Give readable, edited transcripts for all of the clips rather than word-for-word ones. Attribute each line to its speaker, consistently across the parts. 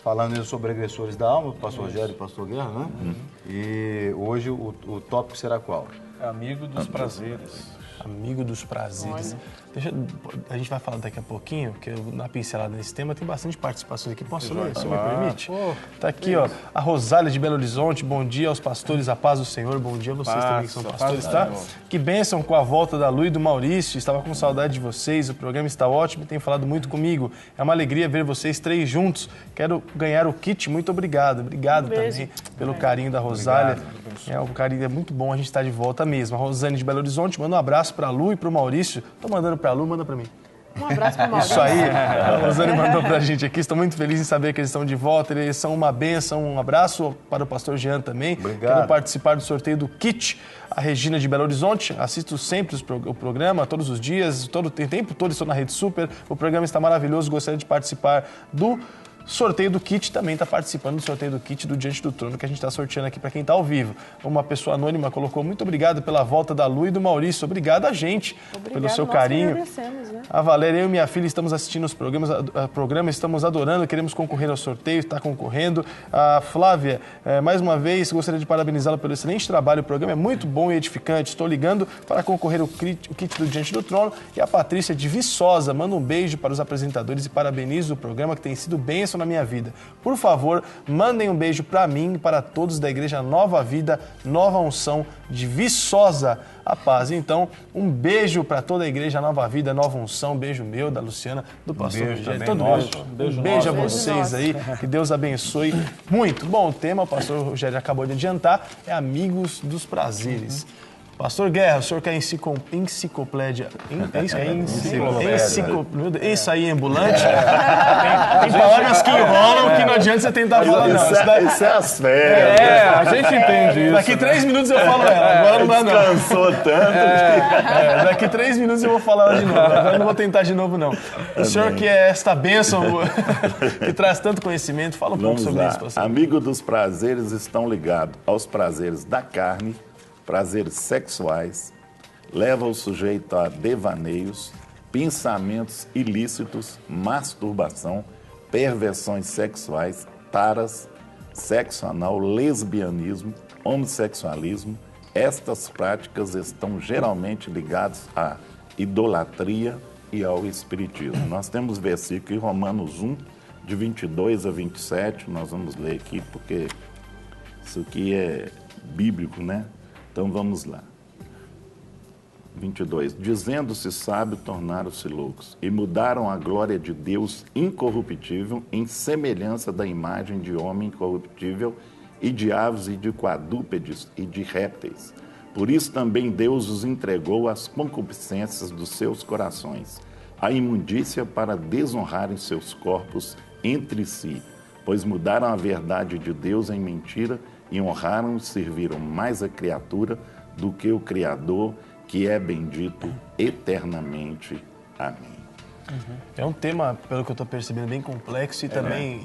Speaker 1: falando sobre agressores da alma, pastor Rogério e pastor Guerra, né? E hoje o tópico será qual?
Speaker 2: Amigo dos prazeres.
Speaker 3: Amigo dos prazeres. A gente vai falar daqui a pouquinho, porque na pincelada nesse tema tem bastante participações aqui. Posso ler, se me permite? Tá aqui, ó, a Rosália de Belo Horizonte. Bom dia aos pastores, a paz do Senhor. Bom dia a vocês também que são pastores, tá? Que bênção com a volta da Lu e do Maurício. Estava com saudade de vocês, o programa está ótimo e tem falado muito comigo. É uma alegria ver vocês três juntos. Quero ganhar o kit, muito obrigado. Obrigado também pelo carinho da Rosália. É um carinho, é muito bom a gente estar de volta mesmo. A Rosane de Belo Horizonte manda um abraço para a Lu e para o Maurício. Tô mandando para a Lu, manda para mim.
Speaker 4: Um abraço para o Maurício.
Speaker 3: Isso aí, a Rosane mandou para a gente aqui. Estou muito feliz em saber que eles estão de volta. Eles são uma bênção. Um abraço para o pastor Jean também.
Speaker 1: Obrigado.
Speaker 3: Quero participar do sorteio do kit. A Regina de Belo Horizonte. Assisto sempre o programa, todos os dias, o tempo todo estou na Rede Super. O programa está maravilhoso. Gostaria de participar do sorteio do kit, também está participando do sorteio do kit do Diante do Trono, que a gente está sorteando aqui para quem está ao vivo. Uma pessoa anônima colocou: muito obrigado pela volta da Lu e do Maurício. Obrigado a gente pelo seu carinho.
Speaker 4: Agradecemos, né?
Speaker 3: A Valéria, eu e minha filha estamos assistindo os programas, estamos adorando, queremos concorrer ao sorteio, está concorrendo. A Flávia, mais uma vez, gostaria de parabenizá-la pelo excelente trabalho. O programa é muito bom e edificante. Estou ligando para concorrer o kit do Diante do Trono. E a Patrícia de Viçosa manda um beijo para os apresentadores e parabeniza o programa, que tem sido bênção na minha vida. Por favor, mandem um beijo para mim e para todos da Igreja Nova Vida, Nova Unção de Viçosa. A paz. Então, um beijo para toda a Igreja Nova Vida, Nova Unção. Um beijo meu, da Luciana, do pastor Rogério. Todo mundo. Um beijo a vocês aí. Que Deus abençoe muito. Bom, o tema, o pastor Rogério acabou de adiantar, é Amigos dos Prazeres. Pastor Guerra, o senhor quer enciclopédia? Isso aí, ambulante? Tem palavras que enrolam que não adianta você tentar falar, não.
Speaker 5: Isso é as férias.
Speaker 2: A gente entende isso.
Speaker 3: Daqui 3 minutos eu falo ela, agora não dá não.
Speaker 5: Cansou tanto.
Speaker 3: Daqui 3 minutos eu vou falar ela de novo, agora eu não vou tentar de novo não. O senhor que é esta bênção, que traz tanto conhecimento, fala um pouco sobre isso, pastor.
Speaker 5: Amigo dos prazeres estão ligados aos prazeres da carne, prazeres sexuais, leva o sujeito a devaneios, pensamentos ilícitos, masturbação, perversões sexuais, taras, sexo anal, lesbianismo, homossexualismo. Estas práticas estão geralmente ligadas à idolatria e ao espiritismo. Nós temos versículo em Romanos 1, de 22 a 27, nós vamos ler aqui porque isso aqui é bíblico, né? Então vamos lá. 22. Dizendo-se sábio, tornaram-se loucos e mudaram a glória de Deus incorruptível em semelhança da imagem de homem incorruptível e de aves e de quadrúpedes e de répteis. Por isso também Deus os entregou às concupiscências dos seus corações, à imundícia para desonrarem seus corpos entre si, pois mudaram a verdade de Deus em mentira e honraram e serviram mais a criatura do que o Criador, que é bendito eternamente. Amém.
Speaker 3: É um tema, pelo que eu estou percebendo, bem complexo e também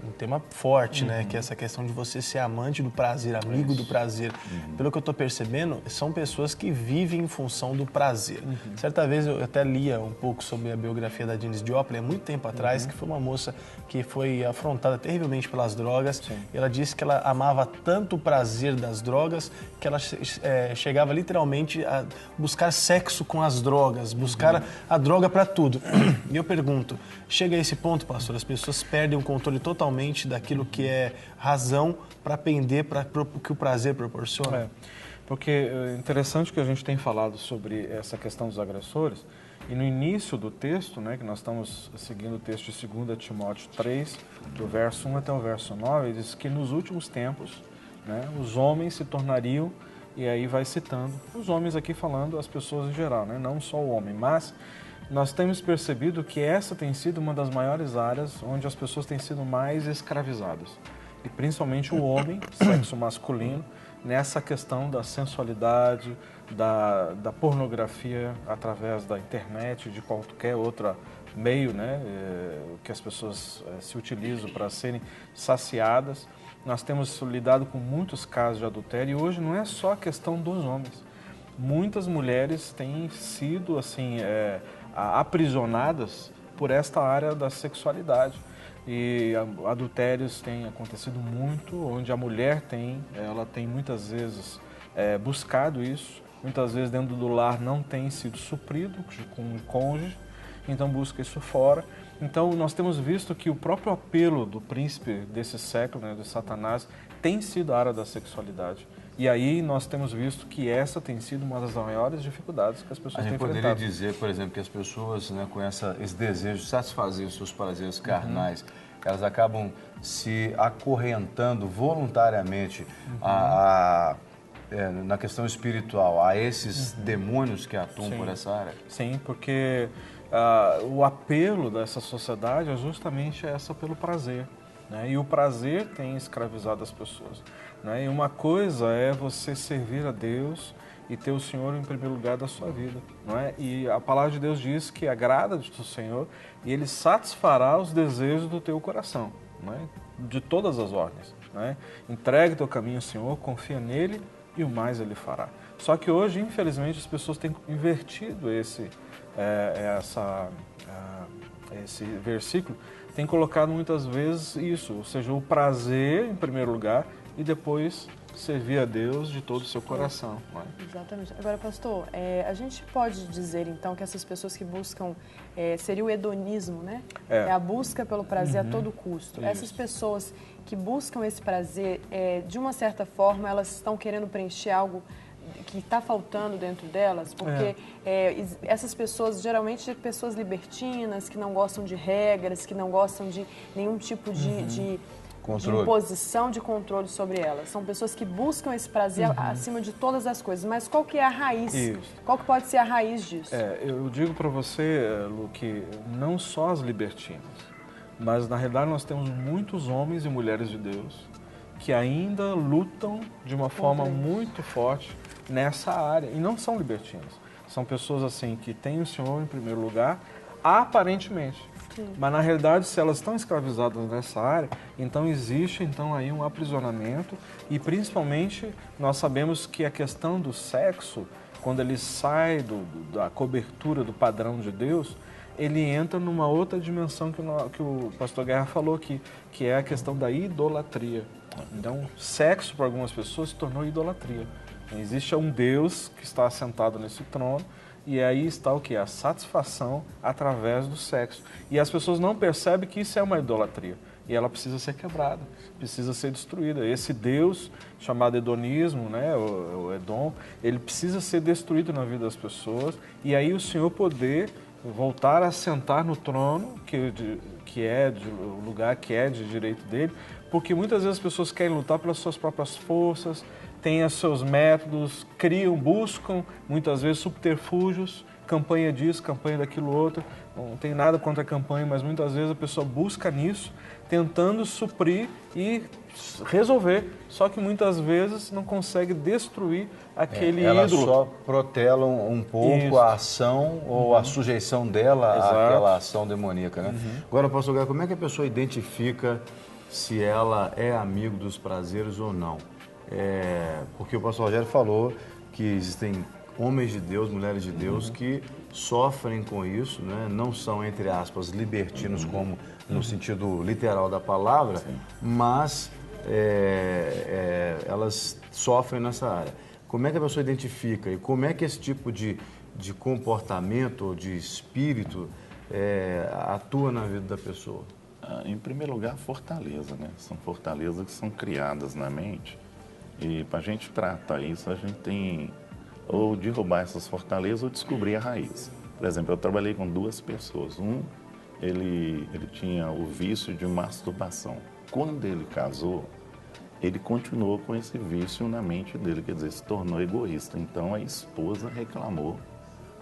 Speaker 3: um tema forte, né? Que é essa questão de você ser amante do prazer, amigo do prazer. Pelo que eu estou percebendo, são pessoas que vivem em função do prazer. Certa vez eu até lia um pouco sobre a biografia da Janis Joplin, há muito tempo atrás, que foi uma moça que foi afrontada terrivelmente pelas drogas. E ela disse que ela amava tanto o prazer das drogas que ela chegava literalmente a buscar sexo com as drogas, buscar a droga para tudo. E eu pergunto, chega a esse ponto, pastor, as pessoas perdem o controle totalmente daquilo que é razão para pender para o que o prazer proporciona?
Speaker 2: Porque é interessante que a gente tem falado sobre essa questão dos agressores, e no início do texto, né, que nós estamos seguindo o texto de 2 Timóteo 3, do verso 1 até o verso 9, ele diz que nos últimos tempos, né, os homens se tornariam, e aí vai citando, os homens aqui falando as pessoas em geral, né, não só o homem, mas nós temos percebido que essa tem sido uma das maiores áreas onde as pessoas têm sido mais escravizadas. E principalmente o homem, sexo masculino, nessa questão da sensualidade, da pornografia através da internet, de qualquer outro meio, né, que as pessoas se utilizam para serem saciadas. Nós temos lidado com muitos casos de adultério e hoje não é só a questão dos homens. Muitas mulheres têm sido assim, aprisionadas por esta área da sexualidade. e adultérios têm acontecido muito, onde a mulher ela tem muitas vezes buscado isso, muitas vezes dentro do lar não tem sido suprido com o cônjuge, então busca isso fora. Então nós temos visto que o próprio apelo do príncipe desse século, né, de Satanás, tem sido a área da sexualidade. E aí nós temos visto que essa tem sido uma das maiores dificuldades que as pessoas têm enfrentado.
Speaker 1: A gente poderia dizer, por exemplo, que as pessoas, né, com esse desejo de satisfazer os seus prazeres carnais, elas acabam se acorrentando voluntariamente na questão espiritual a esses demônios que atuam por essa área?
Speaker 2: Sim, porque o apelo dessa sociedade é justamente essa pelo prazer. Né? E o prazer tem escravizado as pessoas. Né? E uma coisa é você servir a Deus e ter o Senhor em primeiro lugar da sua vida. Não é? E a palavra de Deus diz que agrada-te do Senhor e Ele satisfará os desejos do teu coração, não é? De todas as ordens. Não é? Entregue teu caminho ao Senhor, confia nele e o mais Ele fará. Só que hoje, infelizmente, as pessoas têm invertido esse versículo, tem colocado muitas vezes isso, ou seja, o prazer em primeiro lugar e depois servir a Deus de todo o seu coração. Não é?
Speaker 4: Exatamente. Agora, pastor, a gente pode dizer, então, que essas pessoas que buscam, seria o hedonismo, né? É a busca pelo prazer a todo custo.
Speaker 2: Isso.
Speaker 4: Essas pessoas que buscam esse prazer, de uma certa forma, elas estão querendo preencher algo que está faltando dentro delas, porque essas pessoas, geralmente, pessoas libertinas, que não gostam de regras, que não gostam de nenhum tipo de imposição, de controle sobre elas. São pessoas que buscam esse prazer acima de todas as coisas. Mas qual que é a raiz?
Speaker 2: Isso.
Speaker 4: Qual que pode ser a raiz disso?
Speaker 2: Eu digo para você, Lu, que não só as libertinas, mas na realidade nós temos muitos homens e mulheres de Deus que ainda lutam de uma forma muito forte nessa área. E não são libertinos. São pessoas assim que têm o Senhor em primeiro lugar, aparentemente. Sim. Mas na realidade, se elas estão escravizadas nessa área, então existe aí um aprisionamento e principalmente nós sabemos que a questão do sexo, quando ele sai da cobertura do padrão de Deus, ele entra numa outra dimensão que o pastor Guerra falou aqui, que é a questão da idolatria. Então, sexo para algumas pessoas se tornou idolatria. Existe um Deus que está assentado nesse trono e aí está o quê? A satisfação através do sexo. E as pessoas não percebem que isso é uma idolatria. E ela precisa ser quebrada, precisa ser destruída. Esse Deus chamado hedonismo, né, o Edom, ele precisa ser destruído na vida das pessoas e aí o Senhor poder voltar a sentar no trono, o lugar que é de direito dele, porque muitas vezes as pessoas querem lutar pelas suas próprias forças, têm os seus métodos, buscam muitas vezes subterfúgios, campanha disso, campanha daquilo outro. Não tem nada contra a campanha, mas muitas vezes a pessoa busca nisso, tentando suprir e resolver, só que muitas vezes não consegue destruir aquele ídolo.
Speaker 1: Elas só protelam um pouco a ação ou a sujeição dela àquela ação demoníaca, né? Agora, pastor Guerra, como é que a pessoa identifica se ela é amigo dos prazeres ou não? Porque o pastor Rogério falou que existem homens de Deus, mulheres de Deus que sofrem com isso, né? Não são, entre aspas, libertinos como no sentido literal da palavra, mas elas sofrem nessa área. Como é que a pessoa identifica e como é que esse tipo de comportamento ou de espírito atua na vida da pessoa?
Speaker 5: Em primeiro lugar, fortaleza, né? São fortalezas que são criadas na mente e para a gente tratar isso, a gente tem ou derrubar essas fortalezas ou descobrir a raiz. Por exemplo, eu trabalhei com duas pessoas. Ele tinha o vício de masturbação. Quando ele casou, ele continuou com esse vício na mente dele, quer dizer, se tornou egoísta. Então a esposa reclamou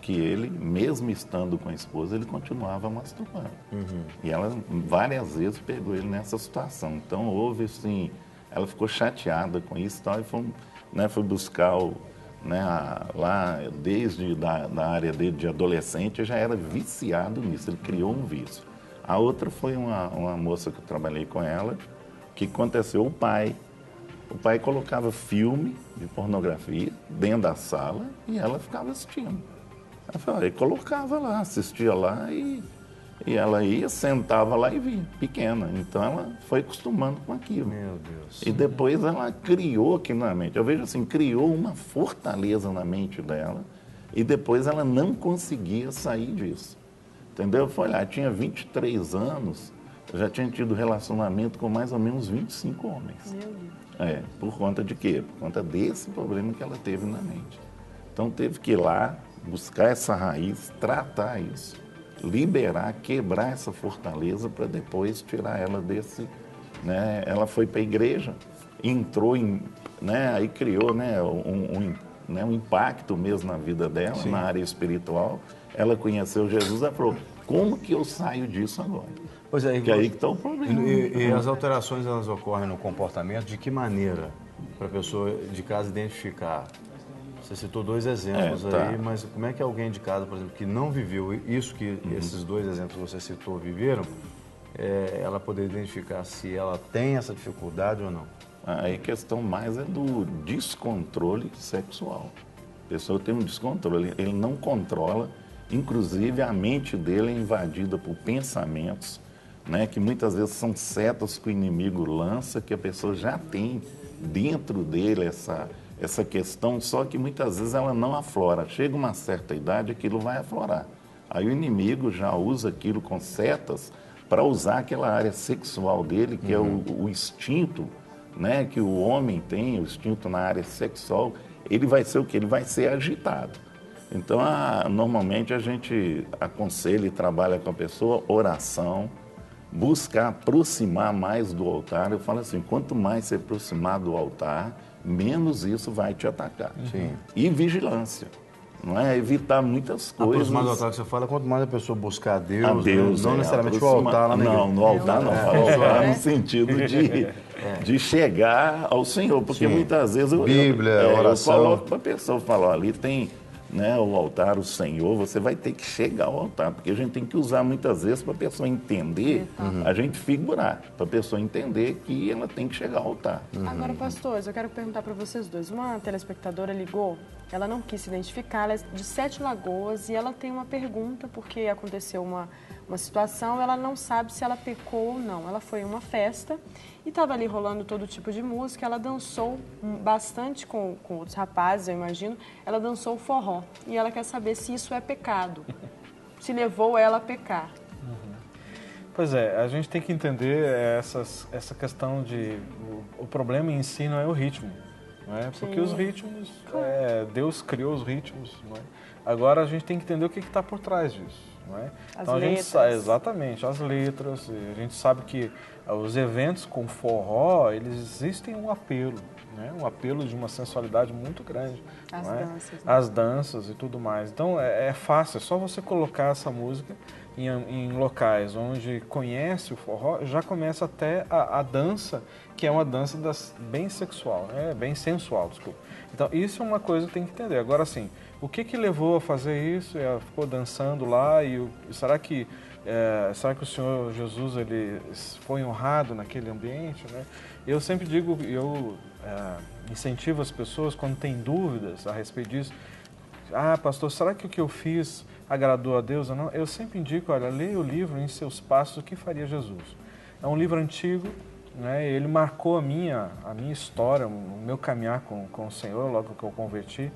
Speaker 5: que ele, mesmo estando com a esposa, ele continuava masturbando. E ela várias vezes pegou ele nessa situação. Então houve assim, ela ficou chateada com isso e foi buscar lá desde da área dele de adolescente, já era viciado nisso, ele criou um vício. A outra foi uma moça que eu trabalhei com ela, que aconteceu o pai colocava filme de pornografia dentro da sala e ela ficava assistindo. Ele colocava lá, assistia lá e E ela ia, sentava lá e via, pequena. Então ela foi acostumando com aquilo.
Speaker 1: Meu Deus.
Speaker 5: E depois ela criou aquilo na mente. Eu vejo assim, criou uma fortaleza na mente dela e depois ela não conseguia sair disso. Entendeu? Foi lá, tinha 23 anos, já tinha tido relacionamento com mais ou menos 25 homens.
Speaker 4: Meu Deus.
Speaker 5: Por conta de quê? Por conta desse problema que ela teve na mente. Então teve que ir lá, buscar essa raiz, tratar isso, liberar, quebrar essa fortaleza para depois tirar ela desse, né? Ela foi para a igreja, entrou em, né? Aí criou, né? Um impacto mesmo na vida dela, na área espiritual. Ela conheceu Jesus, ela falou, como que eu saio disso agora?
Speaker 1: Pois é,
Speaker 5: que aí que está o problema.
Speaker 1: E as alterações, elas ocorrem no comportamento, de que maneira? Para a pessoa de casa identificar. Você citou 2 exemplos aí, mas como é que alguém de casa, por exemplo, que não viveu isso que esses 2 exemplos que você citou viveram, ela poder identificar se ela tem essa dificuldade ou não?
Speaker 5: Aí a questão mais é do descontrole sexual. A pessoa tem um descontrole, ele não controla, inclusive a mente dele é invadida por pensamentos, né, que muitas vezes são setas que o inimigo lança, que a pessoa já tem dentro dele essa questão, só que muitas vezes ela não aflora. Chega uma certa idade, aquilo vai aflorar. Aí o inimigo já usa aquilo com setas para usar aquela área sexual dele, que é o instinto, né, que o homem tem, o instinto na área sexual, ele vai ser o quê? Ele vai ser agitado. Então, normalmente a gente aconselha e trabalha com a pessoa oração, buscar aproximar mais do altar. Eu falo assim, quanto mais se aproximar do altar, menos isso vai te atacar.
Speaker 1: Sim.
Speaker 5: E vigilância, não é? Evitar muitas coisas.
Speaker 1: Aproximar do altar que você fala, quanto mais a pessoa buscar Deus,
Speaker 5: Deus,
Speaker 1: né? Não necessariamente o altar lá na igreja.
Speaker 5: Não, no altar não. O altar no sentido de chegar ao Senhor, porque muitas vezes
Speaker 1: Bíblia, oração.
Speaker 5: Eu coloco para a pessoa, falo, ali tem, né, o altar, o Senhor, você vai ter que chegar ao altar, porque a gente tem que usar muitas vezes para a pessoa entender, a gente figurar, para a pessoa entender que ela tem que chegar ao altar.
Speaker 4: Agora, pastores, eu quero perguntar para vocês dois. Uma telespectadora ligou, ela não quis se identificar, ela é de 7 Lagoas e ela tem uma pergunta, porque aconteceu uma situação, ela não sabe se ela pecou ou não. Ela foi em uma festa e estava ali rolando todo tipo de música, ela dançou bastante com outros rapazes, eu imagino, ela dançou forró e ela quer saber se isso é pecado, se levou ela a pecar.
Speaker 2: Pois é, a gente tem que entender essa questão de... O problema em si não é o ritmo, não é? Porque os ritmos, Deus criou os ritmos, não é? Agora a gente tem que entender o que está por trás disso, não é?
Speaker 4: Então,
Speaker 2: exatamente, as letras, a gente sabe que os eventos com forró, eles existem um apelo, né? Um apelo de uma sensualidade muito grande.
Speaker 4: As
Speaker 2: não é?
Speaker 4: danças. Né?
Speaker 2: As danças e tudo mais. Então é fácil, é só você colocar essa música em locais onde conhece o forró, já começa até a dança, que é uma dança bem sexual, bem sensual, desculpa. Então isso é uma coisa que tem que entender. Agora sim, o que levou a fazer isso? Ela ficou dançando lá e será que o Senhor Jesus ele foi honrado naquele ambiente, né? Eu sempre digo, eu incentivo as pessoas quando têm dúvidas a respeito disso. Ah, pastor, será que o que eu fiz agradou a Deus ou não? Eu sempre indico, olha, leia o livro Em Seus Passos, O que Faria Jesus. É um livro antigo, né? Ele marcou a minha história, o meu caminhar com o Senhor, logo que eu converti.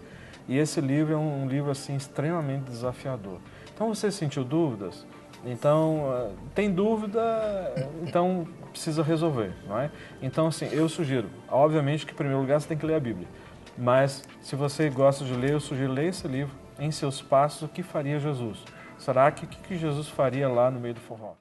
Speaker 2: E esse livro é um livro assim, extremamente desafiador. Então, você sentiu dúvidas? Então, tem dúvida, então precisa resolver, não é? Então, assim, eu sugiro, obviamente que em primeiro lugar você tem que ler a Bíblia. Mas, se você gosta de ler, eu sugiro ler esse livro, Em Seus Passos, O que Faria Jesus. Será que o que Jesus faria lá no meio do forró?